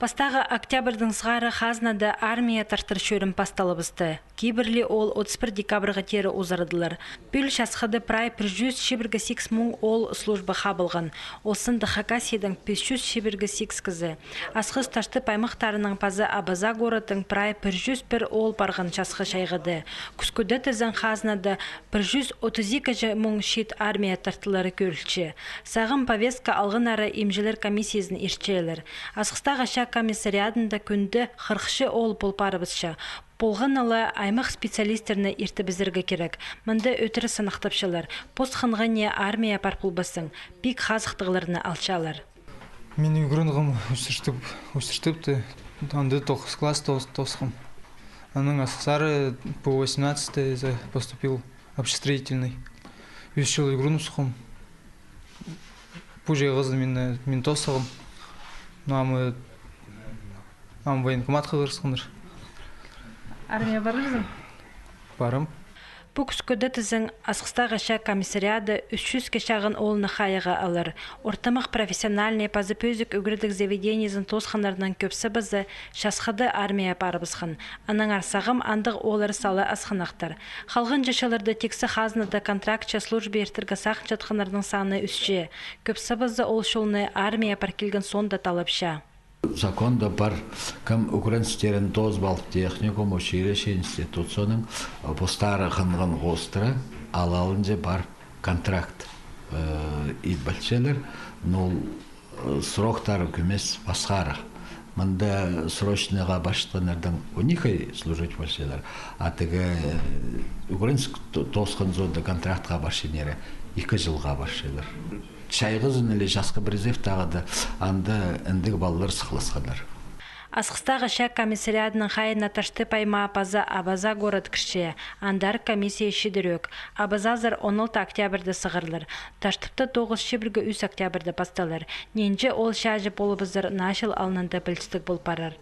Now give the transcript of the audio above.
Пастағы октябрьдің сғары хазнада армия тартыршөрін пасталыбысты. Кейбірлі ол 31 декабрға тері узардылар. Бүл шасқыды прай 100 мың ол служба қабылған. Олсынды Хакасиядан 500 кізі. Асқыз ташты паймақтарының пазы Абаза городың прай 101 ол барған шасқы шайғыды. Күскөді тізін хазнада 132 мың шет армия тартылары көрілші. Сағым повестка алғын ары емжелер комиссиясын ерчелер. Асқыстағы комиссариадында күнді 40 ол болпарыбызша. Болғаналы аймақ специалистеріне ерті бізіргі керек. Мұнда өтірі сынақтапшылар. Постхынғане армия парпулбасын. Бик хазықтығыларына алшалар. Мен үйгірінғым өсіртіпті. Онды 9 класс тосқым. Оның асықсары по 18 поступил общестроительный. 3 жыл үйгірінісқым. Пуже ғызы мен тосығым. Ам военкомат қылырсыңдыр. Армия барырсың? Барым. Бұл күскөді тізің асқыстағы комиссариады 300 кешағын олыны қайыға алыр. Ортамақ профессиональный пазы пөзік үгірдік заведениязын тосқанарынан көпсі бізі шасқады армия барыбызғын. Аның арсағым андық олары салы асқынақтар. Қалғын жашаларды тексі хазнады контрактча службе ертіргі сақын жатқанардың саны үсше. Көпсі бізі ол шолны армия паркелген сонда талапша. Законда бар кім украинстерін тозбалық техникум, училище, институцияның постары қынған ғостыры алалынже бар контракт итбәлчелер, нол сроқтары көмес басқары. Мында срочныға баштанырдың уникай служить бәлчелер, атығы украинск тосқын зонда контрактқа башынері 2 жылға башылар. Чайғызын әлі жасқы призыв тағыды, анда әндігі балалар сықласқадар. Асқыстағы комиссариадының қайына ташты пайма апаза Абаза город кіші, андар комиссия шидірек. Абазазар 16 октябрді сығырлар. Таштыпты 9 шебіргі 3 октябрді басталар. Ненже ол шажы болыбызыр нашыл алынында білістік бол парар.